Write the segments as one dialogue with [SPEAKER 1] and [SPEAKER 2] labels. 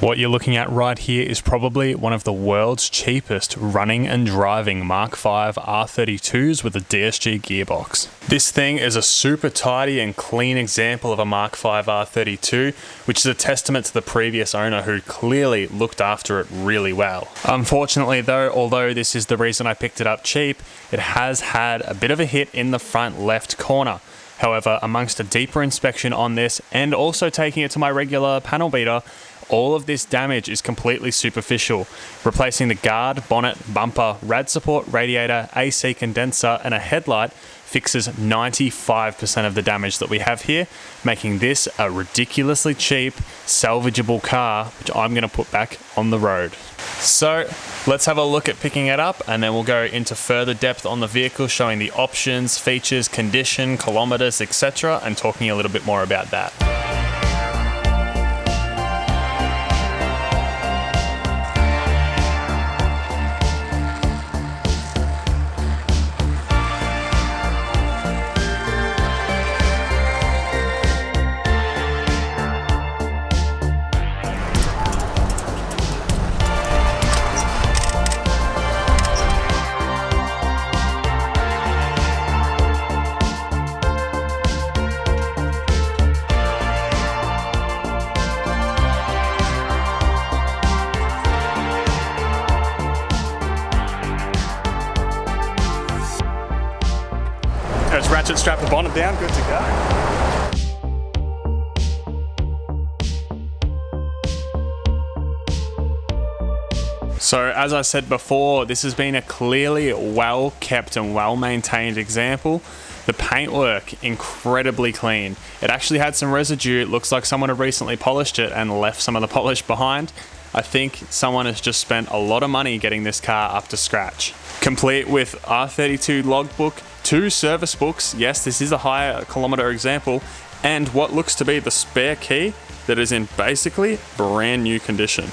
[SPEAKER 1] What you're looking at right here is probably one of the world's cheapest running and driving Mark V R32s with a DSG gearbox. This thing is a super tidy and clean example of a Mark V R32, which is a testament to the previous owner who clearly looked after it really well. Unfortunately though, although this is the reason I picked it up cheap, it has had a bit of a hit in the front left corner. However, amongst a deeper inspection on this and also taking it to my regular panel beater, all of this damage is completely superficial. Replacing the guard, bonnet, bumper, rad support, radiator, AC condenser and a headlight fixes 95% of the damage that we have here, making this a ridiculously cheap, salvageable car, which I'm going to put back on the road. So let's have a look at picking it up and then we'll go into further depth on the vehicle, showing the options, features, condition, kilometers, etc. and talking a little bit more about that. Let's ratchet strap the bonnet down, good to go. So as I said before, this has been a clearly well kept and well maintained example. The paintwork, incredibly clean. It actually had some residue. It looks like someone had recently polished it and left some of the polish behind. I think someone has just spent a lot of money getting this car up to scratch. Complete with R32 logbook, 2 service books, yes this is a higher kilometer example, and what looks to be the spare key that is in basically brand new condition.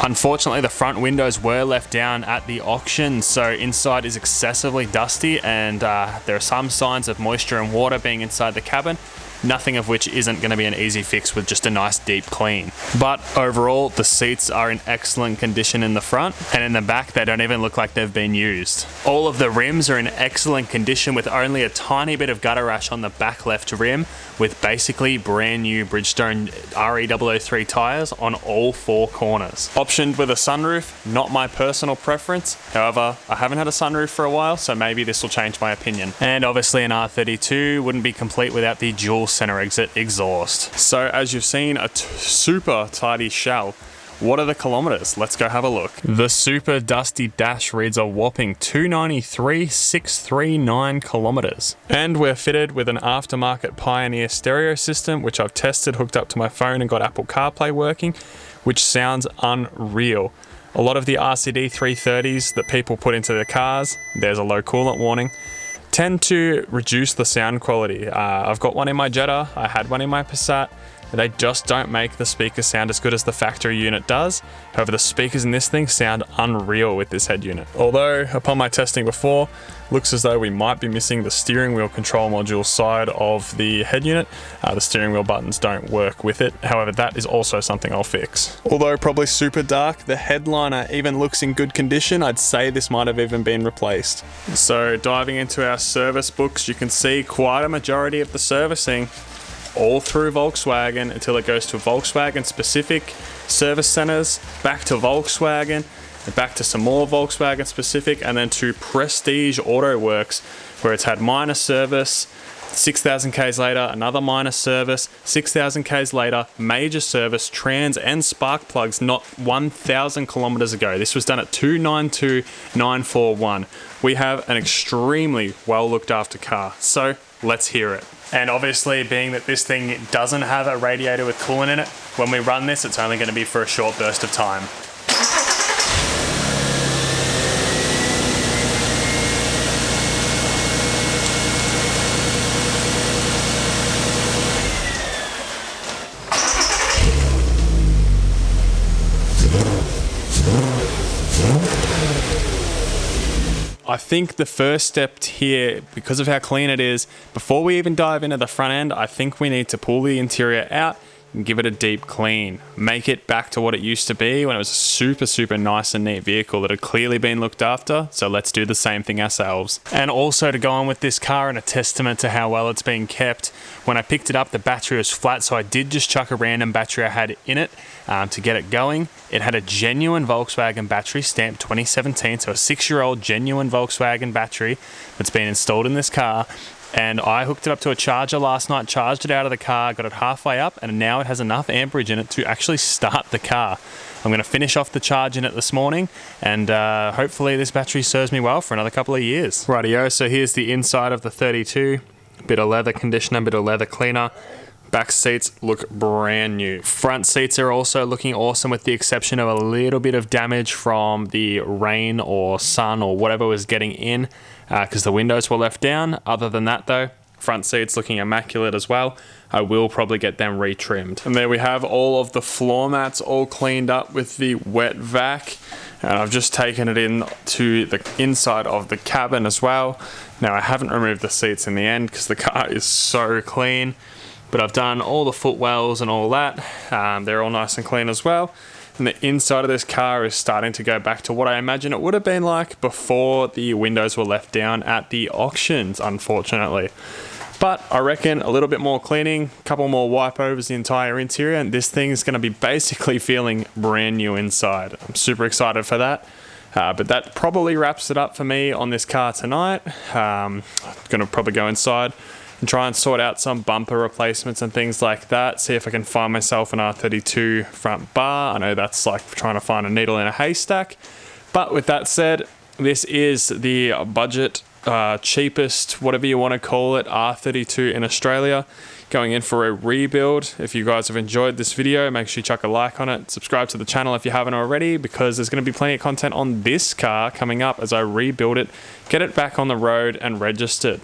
[SPEAKER 1] Unfortunately the front windows were left down at the auction, so inside is excessively dusty and there are some signs of moisture and water being inside the cabin, nothing of which isn't going to be an easy fix with just a nice deep clean. But overall the seats are in excellent condition in the front, and in the back they don't even look like they've been used. All of the rims are in excellent condition with only a tiny bit of gutter rash on the back left rim, with basically brand new Bridgestone RE003 tyres on all 4 corners. Optioned with a sunroof, not my personal preference, however I haven't had a sunroof for a while so maybe this will change my opinion. And obviously an R32 wouldn't be complete without the dual center exit exhaust. So as you've seen, a super tidy shell. What are the kilometers? Let's go have a look. The super dusty dash reads a whopping 293,639 kilometers. And we're fitted with an aftermarket Pioneer stereo system, which I've tested, hooked up to my phone and got Apple CarPlay working, which sounds unreal. A lot of the RCD 330s that people put into their cars, there's a low coolant warning, tend to reduce the sound quality. I've got one in my Jetta, I had one in my Passat. They just don't make the speakers sound as good as the factory unit does. However, the speakers in this thing sound unreal with this head unit. Although, upon my testing before, looks as though we might be missing the steering wheel control module side of the head unit. The steering wheel buttons don't work with it. However, that is also something I'll fix. Although probably super dark, the headliner even looks in good condition. I'd say this might have even been replaced. So diving into our service books, you can see quite a majority of the servicing all through Volkswagen until it goes to Volkswagen specific service centers, back to Volkswagen, and back to some more Volkswagen specific, and then to Prestige Auto Works, where it's had minor service, 6,000 Ks later, another minor service, 6,000 Ks later, major service, trans and spark plugs not 1,000 kilometers ago. This was done at 292,941. We have an extremely well looked after car, so let's hear it. And obviously, being that this thing doesn't have a radiator with coolant in it, when we run this, it's only going to be for a short burst of time. I think the first step here, because of how clean it is, before we even dive into the front end, I think we need to pull the interior out, and give it a deep clean. Make it back to what it used to be when it was a super nice and neat vehicle that had clearly been looked after. So let's do the same thing ourselves. And also to go on with this car and a testament to how well it's been kept, when I picked it up, the battery was flat, so I did just chuck a random battery I had in it to get it going. It had a genuine Volkswagen battery, stamped 2017, so a 6-year-old genuine Volkswagen battery that's been installed in this car. And I hooked it up to a charger last night, charged it out of the car, got it halfway up, and now it has enough amperage in it to actually start the car. I'm going to finish off the charge in it this morning, and hopefully this battery serves me well for another couple of years. Rightio, so here's the inside of the 32. Bit of leather conditioner, bit of leather cleaner. Back seats look brand new. Front seats are also looking awesome, with the exception of a little bit of damage from the rain or sun or whatever was getting in, because the windows were left down. Other than that though, front seats looking immaculate as well. I will probably get them retrimmed. And there we have all of the floor mats all cleaned up with the wet vac. And I've just taken it in to the inside of the cabin as well. Now I haven't removed the seats in the end because the car is so clean, but I've done all the footwells and all that. They're all nice and clean as well. And the inside of this car is starting to go back to what I imagine it would have been like before the windows were left down at the auctions, unfortunately. But I reckon a little bit more cleaning, a couple more wipe overs the entire interior, and this thing is going to be basically feeling brand new inside. I'm super excited for that. But that probably wraps it up for me on this car tonight. I'm going to probably go inside and try and sort out some bumper replacements and things like that. See if I can find myself an R32 front bar. I know that's like trying to find a needle in a haystack. But with that said, this is the budget, cheapest, whatever you want to call it, R32 in Australia. Going in for a rebuild. If you guys have enjoyed this video, make sure you chuck a like on it. Subscribe to the channel if you haven't already, because there's going to be plenty of content on this car coming up as I rebuild it, get it back on the road and registered.